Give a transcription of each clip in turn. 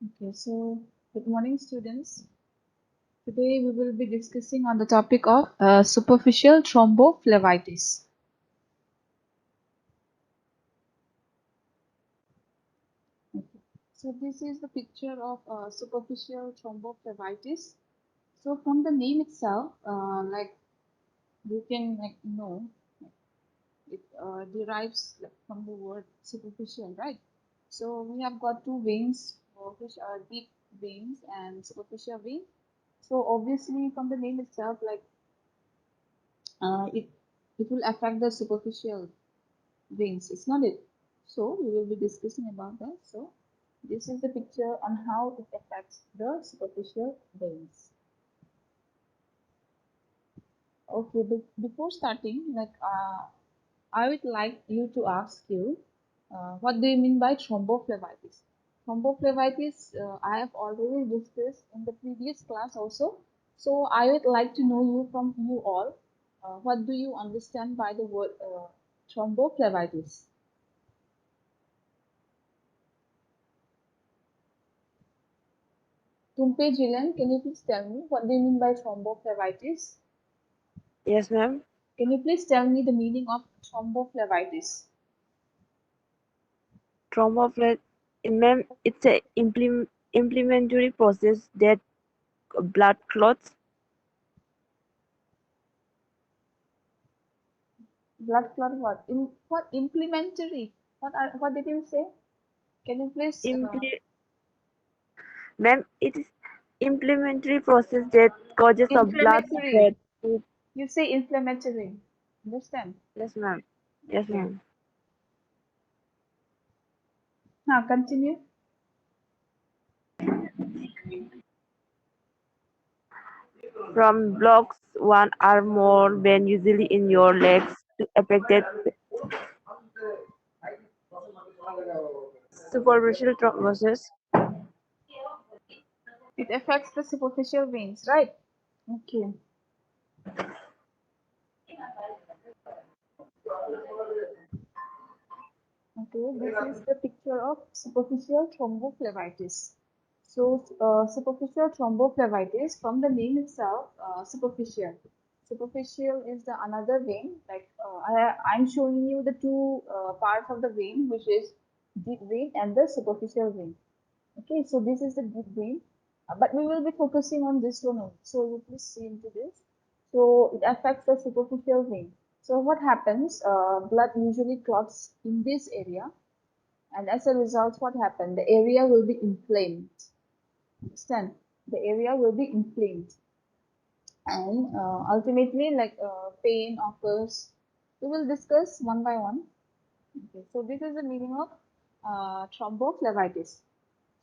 Okay, so good morning, students. Today we will be discussing on the topic of superficial thrombophlebitis. Okay. So this is the picture of superficial thrombophlebitis. So from the name itself, like you can know, it derives from the word superficial, right? So we have got two veins, which are deep veins and superficial vein. So obviously from the name itself, like it will affect the superficial veins, it's not it. So we will be discussing about that. So this is the picture on how it affects the superficial veins. Okay, before starting, I would like you to ask you, what do you mean by thrombophlebitis? Thrombophlebitis, I have already discussed in the previous class also. So I would like to know you from you all, what do you understand by the word thrombophlebitis? Tumpe Jilan, can you please tell me what do you mean by thrombophlebitis? Yes, ma'am. Can you please tell me the meaning of thrombophlebitis? Thrombophlebitis, ma'am, it's a implementary process that blood clots. Blood clot what? What implementary? What did you say? Can you please Imple- Ma'am, it is implementary process that causes a blood inflammatory? clot to. You say inflammatory. Understand? Yes, ma'am. Yes, Okay. ma'am. Continue. From blocks one or more vein usually in your legs to affected superficial thrombosis. It affects the superficial veins, right? Okay. Okay, this is the picture of superficial thrombophlebitis. So, superficial thrombophlebitis, from the name itself, superficial. Superficial is the another vein. I'm showing you the two parts of the vein, which is deep vein and the superficial vein. Okay, so this is the deep vein, but we will be focusing on this one only. So you please see into this. So it affects the superficial vein. So what happens? Blood usually clots in this area, and as a result, what happened? The area will be inflamed. Understand? The area will be inflamed, and ultimately, pain occurs. We will discuss one by one. Okay, so this is the meaning of thrombophlebitis.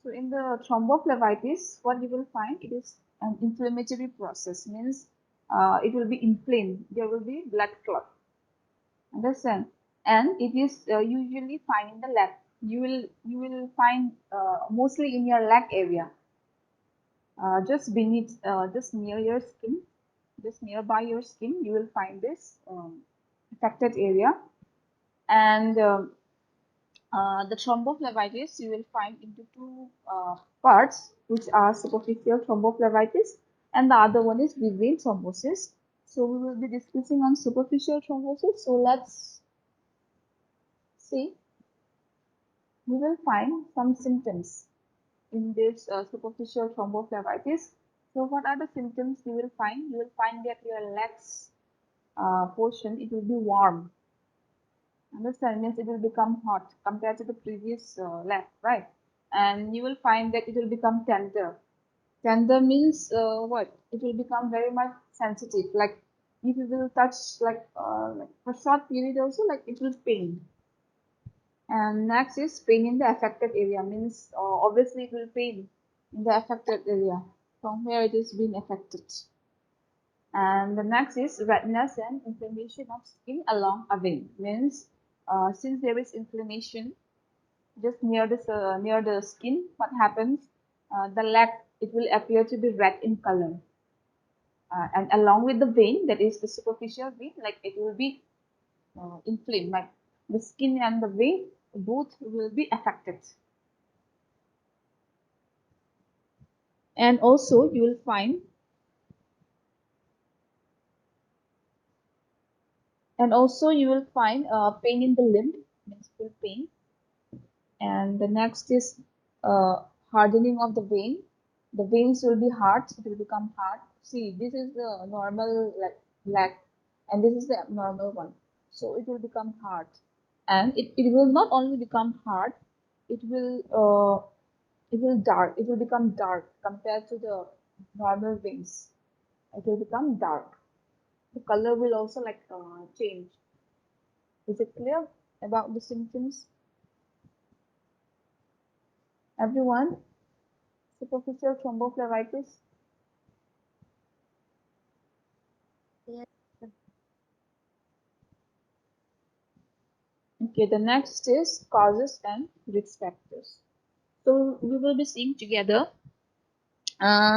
So in the thrombophlebitis, what you will find, it is an inflammatory process, means it will be inflamed. There will be blood clot. Understand? And it is usually found in the leg. You will find mostly in your leg area, just beneath, just near your skin, just nearby your skin. You will find this affected area, and the thrombophlebitis you will find into two parts, which are superficial thrombophlebitis, and the other one is deep vein thrombosis. So we will be discussing on superficial thrombosis. So let's see. We will find some symptoms in this superficial thrombophlebitis. So what are the symptoms you will find? You will find that your legs portion, it will be warm. Understand? Means it will become hot compared to the previous leg, right? And you will find that it will become tender. Tender means what? It will become very much sensitive. Like if you will touch like for short period also, like it will pain. And next is pain in the affected area. Means obviously it will pain in the affected area from where it is being affected. And the next is redness and inflammation of skin along a vein. Means since there is inflammation just near the skin, what happens? The leg, it will appear to be red in color, and along with the vein, that is the superficial vein, like it will be inflamed. Like the skin and the vein both will be affected. And also you will find pain in the limb, menstrual pain. And the next is hardening of the vein. The veins will be hard, it will become hard. See, this is the normal like leg, and this is the abnormal one. So it will become hard, and it will not only become hard, it will uh, it will dark. It will become dark compared to the normal veins. It will become dark. The color will also like change. Is it clear about the symptoms, everyone? Superficial thrombophlebitis. Yes. Okay, the next is causes and risk factors. So we will be seeing together.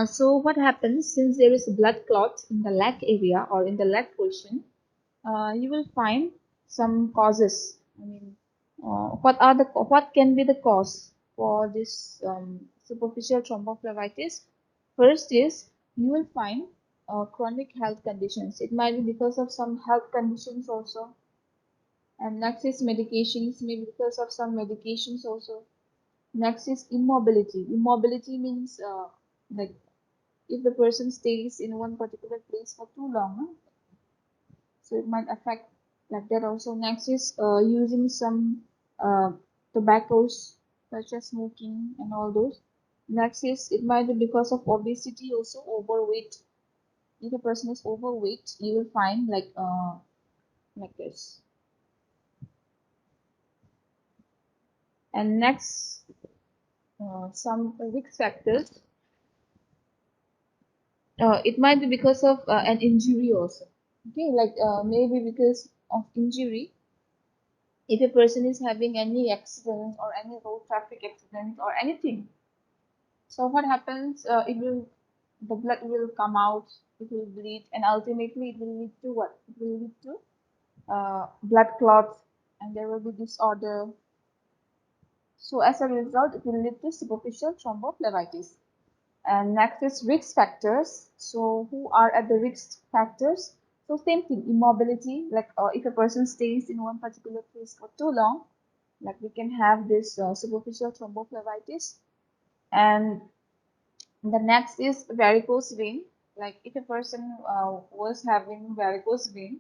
So what happens since there is blood clot in the leg area or in the leg portion? You will find some causes. I mean, what can be the cause for this superficial thrombophlebitis? First is you will find chronic health conditions. It might be because of some health conditions also, and next is medications, maybe because of some medications also. Next is immobility. Immobility means like if the person stays in one particular place for too long, so it might affect like that also. Next is using some tobaccos such as smoking and all those. Next is it might be because of obesity also, overweight. If a person is overweight, you will find like this. And next, some risk factors. It might be because of an injury also. Okay, like maybe because of injury, if a person is having any accident or any road traffic accident or anything, so what happens? The blood will come out, it will bleed, and ultimately it will lead to what? It will lead to blood clots, and there will be disorder. So as a result, it will lead to superficial thrombophlebitis. And next is risk factors. So who are at the risk factors? So same thing, immobility. Like if a person stays in one particular place for too long, like we can have this superficial thrombophlebitis. And the next is varicose vein. Like if a person was having varicose vein,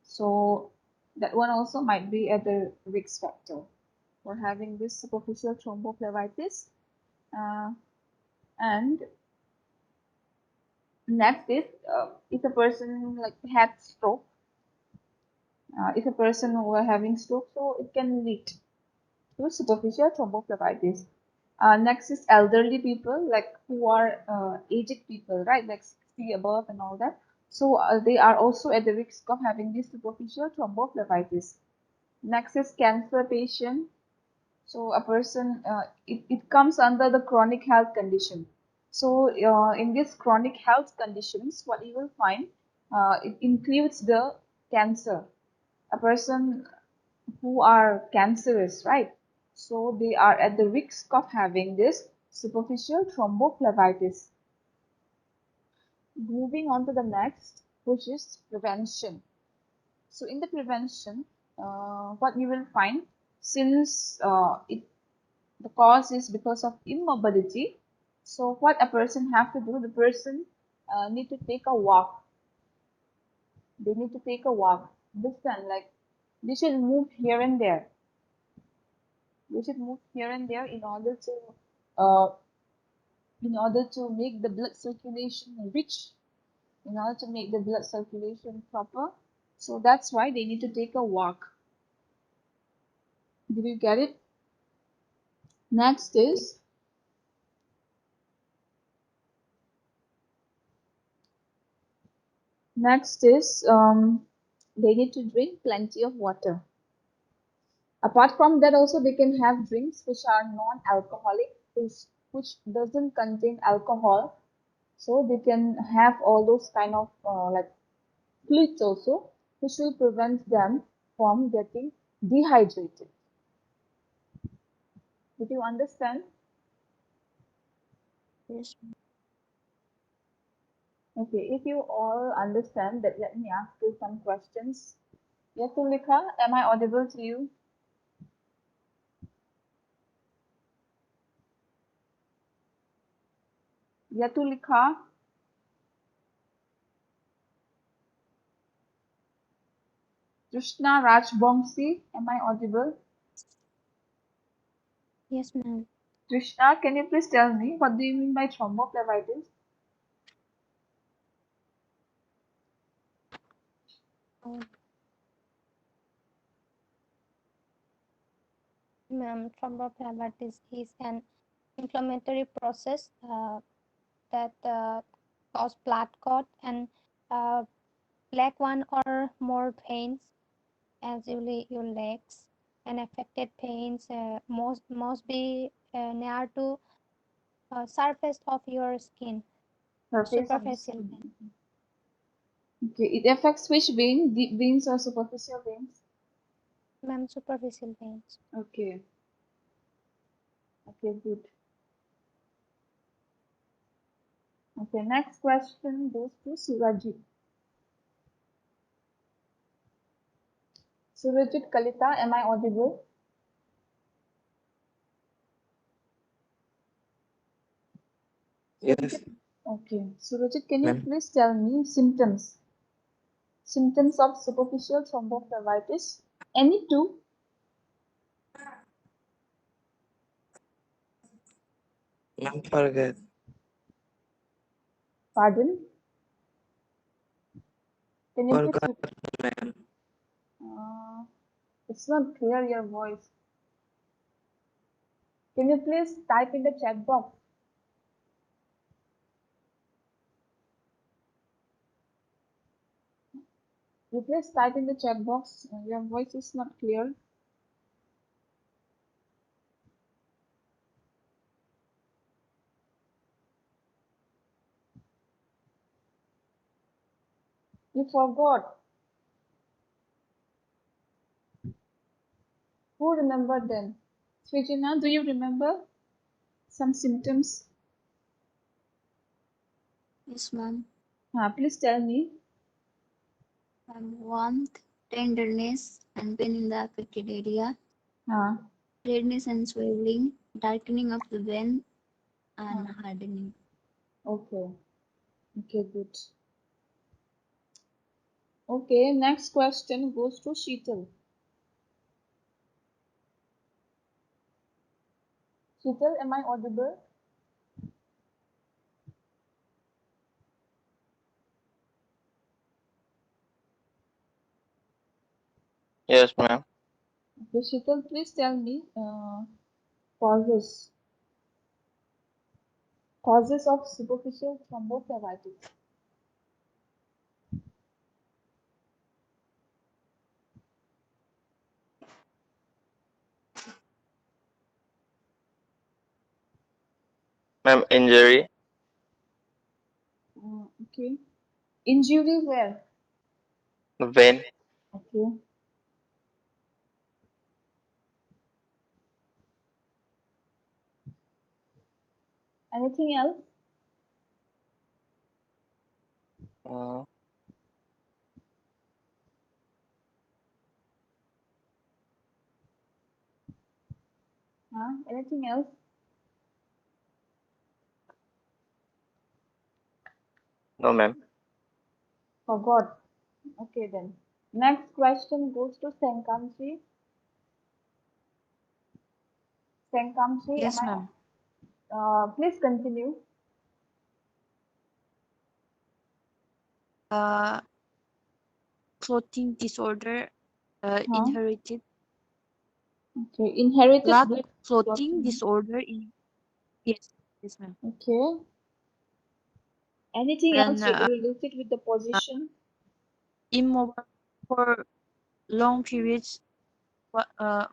so that one also might be at the risk factor for having this superficial thrombophlebitis. Uh, and next is if a person like had stroke, if a person were having stroke, so it can lead to superficial thrombophlebitis. Next is elderly people, like who are aged people, right? Like 60 above and all that. So they are also at the risk of having this superficial thrombophlebitis. Next is cancer patient. So a person, it comes under the chronic health condition. So in this chronic health conditions, what you will find, it includes the cancer. A person who are cancerous, right? So they are at the risk of having this superficial thrombophlebitis. Moving on to the next, which is prevention. So in the prevention, what you will find, since the cause is because of immobility, so what a person have to do, the person need to take a walk. They need to take a walk. Listen, like they should move here and there. They should move here and there uh, in order to make the blood circulation rich, in order to make the blood circulation proper. So that's why they need to take a walk. Did you get it? Next is they need to drink plenty of water. Apart from that, also they can have drinks which are non-alcoholic, which doesn't contain alcohol. So they can have all those kind of like fluids also, which will prevent them from getting dehydrated. Did you understand? Yes. Okay, if you all understand that, let me ask you some questions. Yatulika, am I audible to you? Yatulika, Krishna Rajbongsi, am I audible? Yes, ma'am. Krishna, can you please tell me what do you mean by thrombophlebitis? Oh, ma'am, thrombophlebitis is an inflammatory process that cause blood clot and black one or more veins, as usually your legs. And affected veins must be near to surface of your skin, Surface on the superficial skin. vein. Okay, it affects which vein? Deep veins or superficial veins? Ma'am, superficial veins. Okay, okay, good. Okay, next question goes to Surajit. Surajit Kalita, am I audible? Yes, Okay, Surajit, can you ma'am. please tell me symptoms? Symptoms of superficial thrombophlebitis? Any two? Ma'am, forget. Pardon? Can you please? Forgot, ma'am. It's not clear your voice. Can you please type in the chat box? You please type in the chat box. Your voice is not clear. You forgot. Who remembered then? Srijana, do you remember some symptoms? Yes, ma'am. Please tell me. Warmth, tenderness, and pain in the affected area, Uh, redness and swelling, darkening of the vein, and uh, hardening. okay. Okay, good. Okay, next question goes to Sheetal. Sheetal, am I audible? Yes, ma'am. Okay, Sheetal, please tell me causes. Causes of superficial thrombophlebitis. Ma'am, injury. Okay. Injury where? Vein. Okay. Anything else? Uh, Anything else? no, ma'am. Forgot. Okay then. Next question goes to Senkamchi. Senkamchi, am Yes, I? ma'am. Please continue. Uh, clothing disorder, Huh? inherited Okay. Inherited blood blood clotting clotting. disorder in yes, yes, ma'am. Okay. Anything Then else related with the position? immobile for long periods,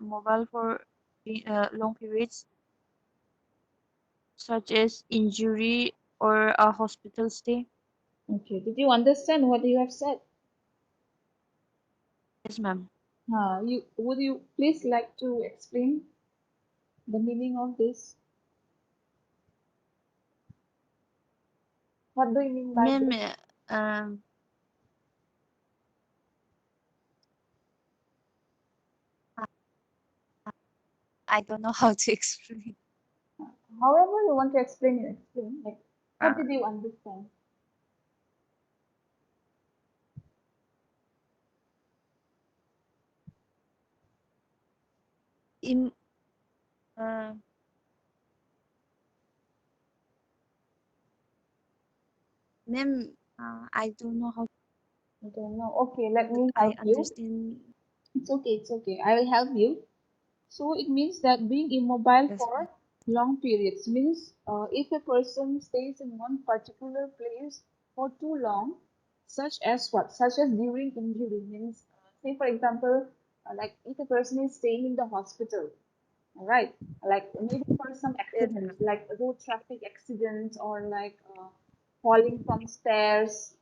mobile for long periods, such as injury or a hospital stay. Okay. Did you understand what you have said? Yes, ma'am. You would you please like to explain the meaning of this? What do you mean by Ma'am, this? I don't know how to explain. However you want to explain, explain. Like, what Uh, did you understand? in uh, Ma'am, I don't know how I don't know. Okay, let me I help you. understand. It's okay, it's okay. I will help you. So it means that being immobile Yes, ma'am. for long periods means if a person stays in one particular place for too long, such as what? Such as during injury means, say for example, like if a person is staying in the hospital, all right, like maybe for some Yes, accidents, like road traffic accidents or like falling from stairs,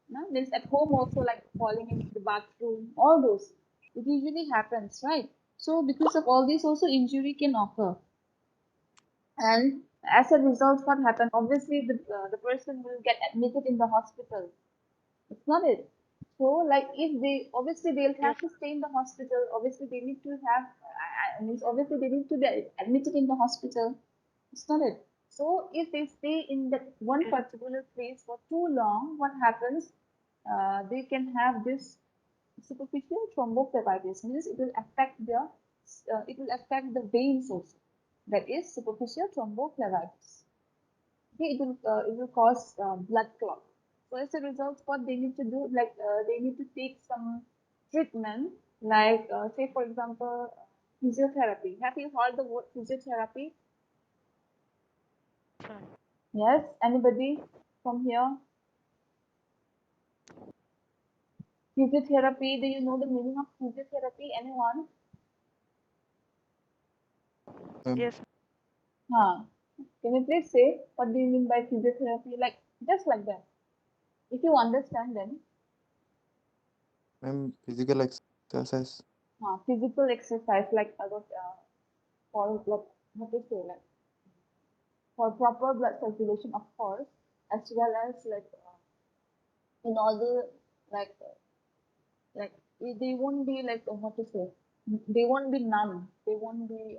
no? Means at home also like falling into the bathroom, all those. It usually happens, right? So because of all this also injury can occur. And as a result, what happened? Obviously, the person will get admitted in the hospital. It's not it. So like if they obviously they'll yes, have to stay in the hospital. Obviously they need to have. Means obviously they need to be admitted in the hospital. It's not it. So if they stay in that one yes, particular place for too long, what happens? They can have this superficial thrombophlebitis. Means it will affect the veins also. That is superficial thrombophlebitis. Okay, it will cause blood clot. So as a result, what they need to do, like they need to take some treatment, like say for example, physiotherapy. Have you heard the word physiotherapy? sir. Yes. Anybody from here? Physiotherapy. Do you know the meaning of physiotherapy? Anyone? Yes, Huh. Can you please say what do you mean by physiotherapy? Like just like that. If you understand, then Physical exercise. physical exercise, like for like what to say, like for proper blood circulation, of course, as well as like in order like like they won't be like what to say, they won't be numb, they won't be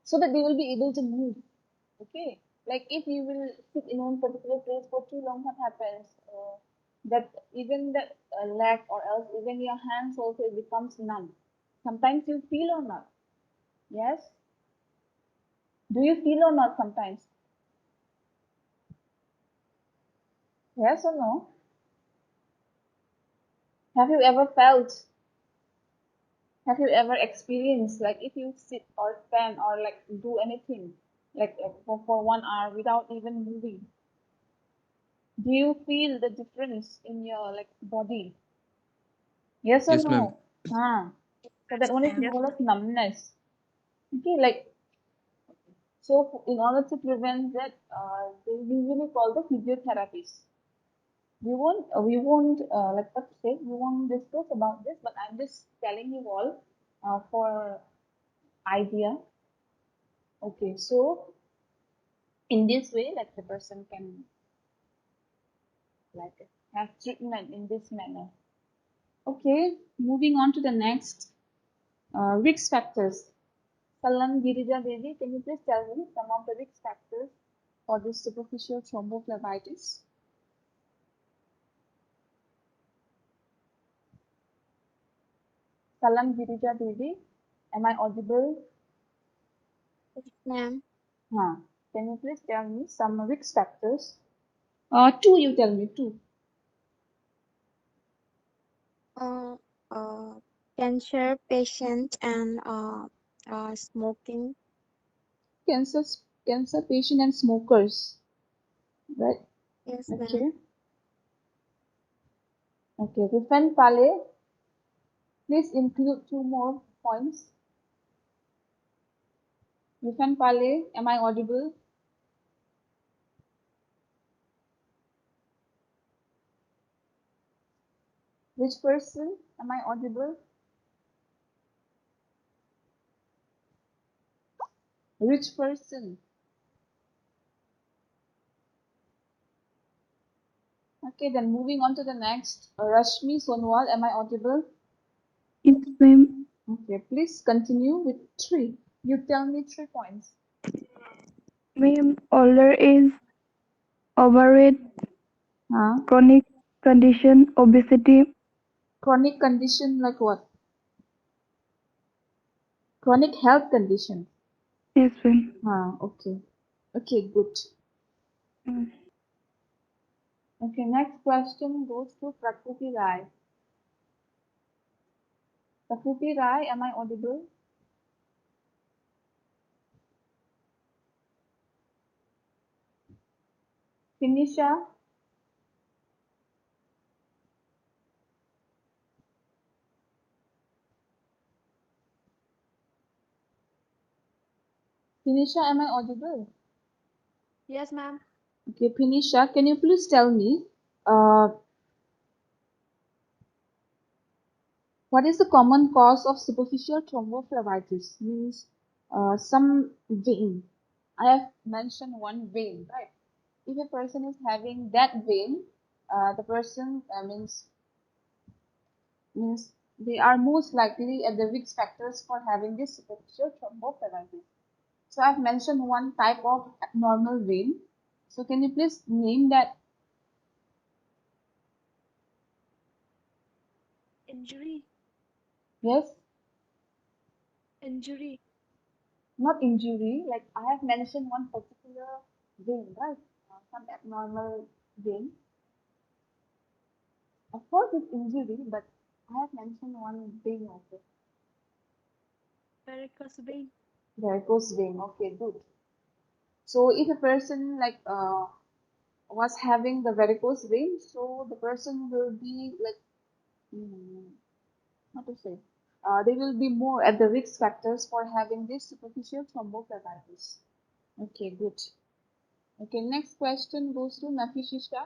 so that they will be able to move. Okay, like if you will sit in one particular place for too long, what happens? That even the leg or else even your hands also it becomes numb. Sometimes you feel or not? Yes. Do you feel or not sometimes? Yes or no? Have you ever felt? Have you ever experienced like if you sit or stand or like do anything like for 1 hour without even moving? Do you feel the difference in your like body? Yes or Yes, ma'am. no? Ah, so that one is Ma'am. yes, known as numbness. Okay, like so in order to prevent that, they usually call the physiotherapists. We won't like what to say. We won't discuss about this, but I'm just telling you all for idea. Okay, so in this way, like the person can like have treatment in this manner. Okay, moving on to the next risk factors. Salam Girija Devi, can you please tell me some of the risk factors for this superficial thrombophlebitis? Salam Girija Devi, am I audible? Ma'am. Huh. Can you please tell me some risk factors? Two, you tell me two. Uh, uh, Cancer patient and smoking. Cancer, cancer patient and smokers, right? Yes, ma'am. Okay. Okay. Rifen Pale, please include two more points. Rifen Pale, am I audible? Which person? Am I audible? Which person? Okay, then moving on to the next. Rashmi Sonwal, am I audible? Yes, ma'am. Okay, please continue with 3. You tell me 3 points. Ma'am, older age, overweight, Huh? chronic condition, obesity. Chronic condition like what? Chronic health condition. Yes, ma'am. Okay. Okay, good. Mm. Okay, next question goes to Prakriti Rai. Prakriti Rai, am I audible? Finisha? Finisha, am I audible? Yes, ma'am. Okay, Finisha, can you please tell me what is the common cause of superficial thrombophlebitis? Means some vein. I have mentioned one vein, right? If a person is having that vein, the person means they are most likely at the risk factors for having this superficial thrombophlebitis. So I've mentioned one type of abnormal vein. So can you please name that? Injury. Yes, Injury. not injury. Like I have mentioned one particular vein, right? Some abnormal vein. Of course, it's injury, but I have mentioned one vein also. Varicose vein. Varicose vein. Okay, good. So if a person was having the varicose vein, so the person will be like, how to say, they will be more at the risk factors for having this superficial thrombophlebitis. Okay, good. Okay, next question goes to Nafishisha.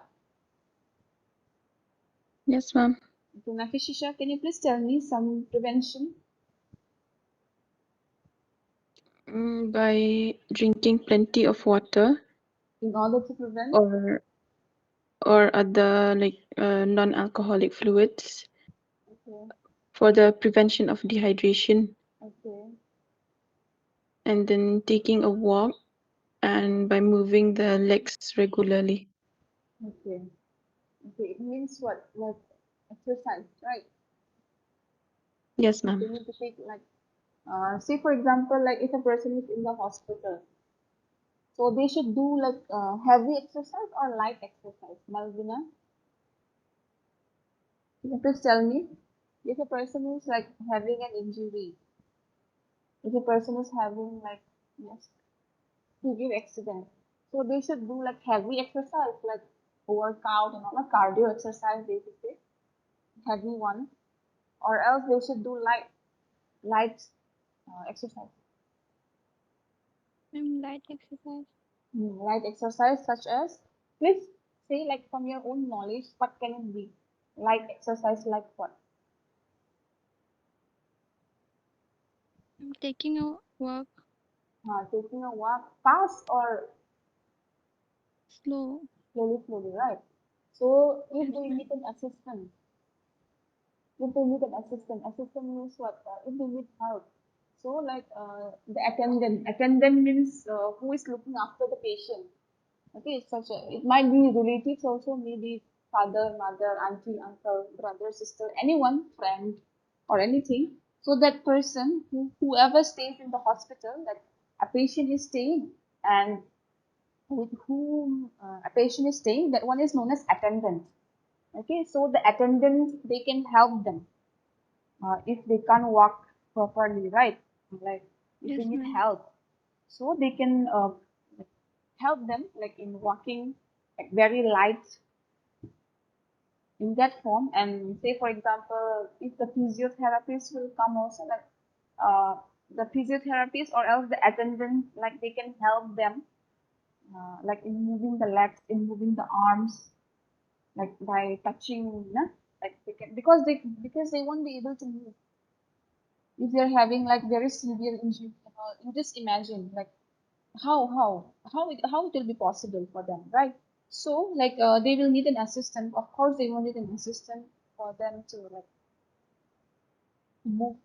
Yes, ma'am. Okay, Nafishisha, can you please tell me some prevention By drinking plenty of water in order to prevent? or other like non-alcoholic fluids Okay, for the prevention of dehydration, okay, and then taking a walk and by moving the legs regularly. okay, okay. It means what? Like exercise, right? Yes, They ma'am. need to take like, say for example, like if a person is in the hospital, so they should do like heavy exercise or light exercise. Malvina, can you please tell me if a person is like having an injury, if a person is having like yes, severe accident, so they should do like heavy exercise, like workout and all, a cardio exercise they should say, heavy one, or else they should do light exercise. Light exercise. Light exercise such as, please say like from your own knowledge, what can it be? Light exercise like what? Taking a walk Taking a walk fast or slow. slowly, right? So if Yes, they ma'am. need an assistant, if they need an assistant means what? If they need help. So like the attendant means who is looking after the patient. Okay, such a, it might be relatives also, maybe father, mother, auntie, uncle, brother, sister, anyone, friend, or anything. So that person, whoever stays in the hospital, that a patient is staying, and with whom a patient is staying, that one is known as attendant. Okay, so the attendant they can help them if they can't walk properly, right? Like if they Yes, need ma'am. help, so they can help them like in walking like very light in that form. And say for example if the physiotherapist will come also, like uh, the physiotherapist or else the attendant, like they can help them like in moving the legs, in moving the arms, like by touching, like they can, because they won't be able to move if they're having like very severe injury. You just imagine like how it will be possible for them, right? So like they will need an assistant. Of course, they will need an assistant for them to like move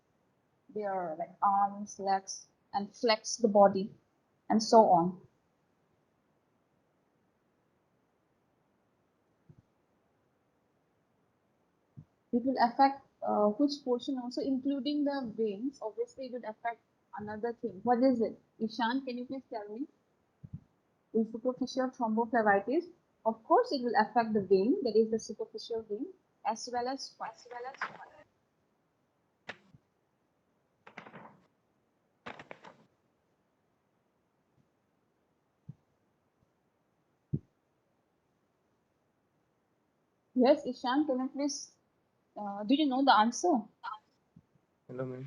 their like arms, legs, and flex the body, and so on. It will affect which portion also, including the veins. Obviously, it will affect another thing. What is it? Ishan, can you please tell me? In superficial thrombophlebitis, of course, it will affect the vein, that is the superficial vein, as well as what? Yes, Ishan, can you please, do you know the answer? Hello, ma'am.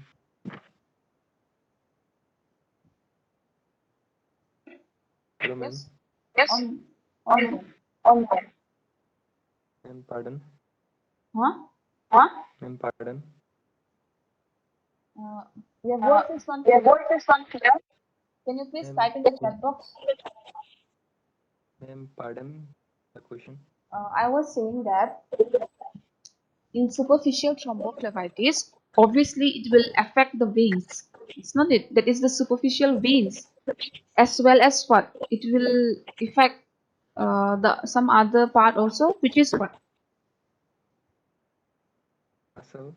Hello, ma'am. Yes. On what? Ma'am, pardon. Huh? Ma'am, pardon. Your voice is not clear. Can you please Ma'am, type in the chat box? Ma'am, pardon the question. I was saying that in superficial thrombophlebitis, obviously it will affect the veins. It's not it. That is the superficial veins, as well as what? It will affect the some other part also, which is what? Muscle.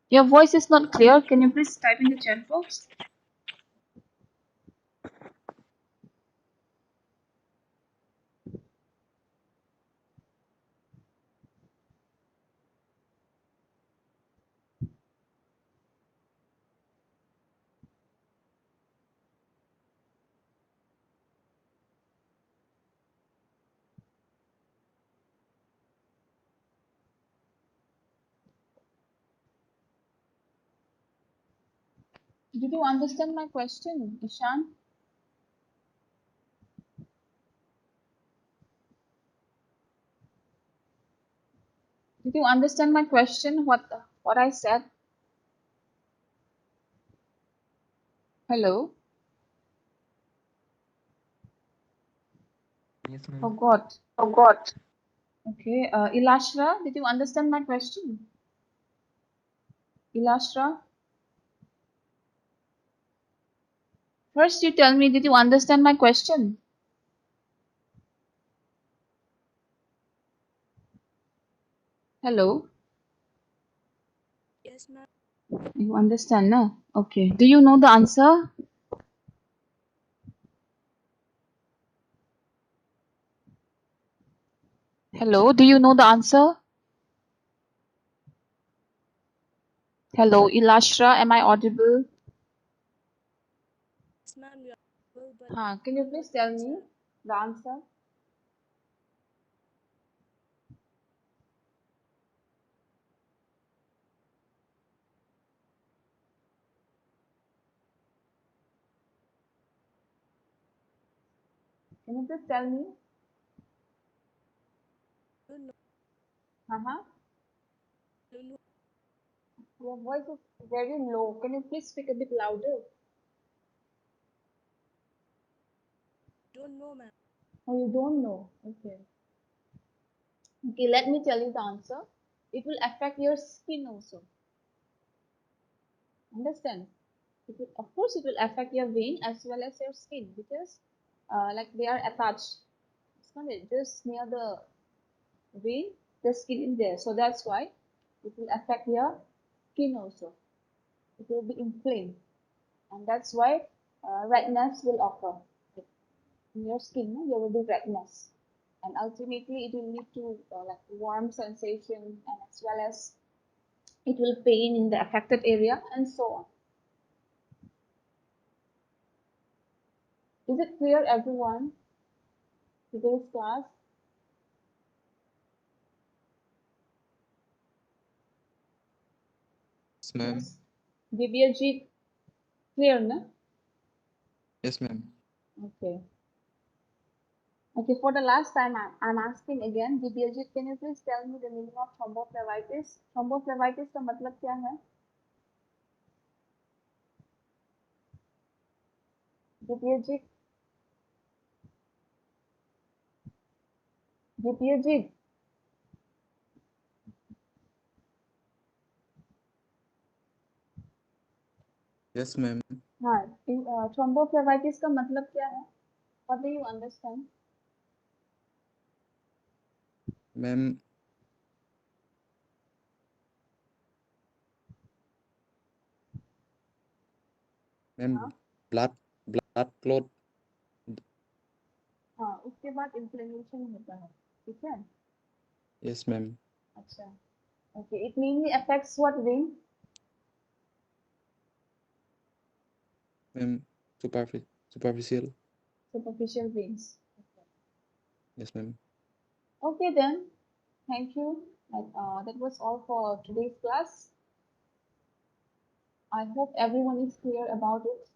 Your voice is not clear. Can you please type in the chat box? Did you understand my question, Ishan? Did you understand my question? What I said? Hello? Yes, ma'am. Forgot. Okay. Ilashra, did you understand my question? Ilashra? First, you tell me, did you understand my question? Hello? Yes, ma'am. You understand, no? Okay. Do you know the answer? Hello? Do you know the answer? Hello, Ilashra, am I audible? Yes, ma'am. You are able, but Can you please tell me the answer? Can you please tell me? don't know. Uh-huh. Don't know. Your voice is very low. Can you please speak a bit louder? Don't know, ma'am. Oh, you don't know. Okay. Okay, let me tell you the answer. It will affect your skin also. Understand? Of course, it will affect your vein as well as your skin because like they are attached. It's not it, just near the vein, the skin is there. So that's why it will affect your skin also. It will be inflamed. And that's why redness will occur. In your skin, no, there will be redness. And ultimately, it will lead to like warm sensation and as well as it will pain in the affected area and so on. Is it clear, everyone? Today's class? Yes, ma'am. Yes. Divyajit, clear, no? Yes, ma'am. Okay. Okay, for the last time, I'm asking again, Divyajit, can you please tell me the meaning of thrombophlebitis? Thrombophlebitis का मतलब क्या है? Divyajit, द्वितीय जीव Yes, ma'am. हाँ thrombophlebitis का मतलब क्या है? What do you understand? Ma'am, ma'am, हाँ blood clot. हाँ उसके बाद इन्फ्लेमेशन होता है, ठीक है? Yes, ma'am. अच्छा, okay. It mainly affects what vein? Ma'am, superficial. Superficial veins. Yes, ma'am. Okay then, thank you. That was all for today's class. I hope everyone is clear about it.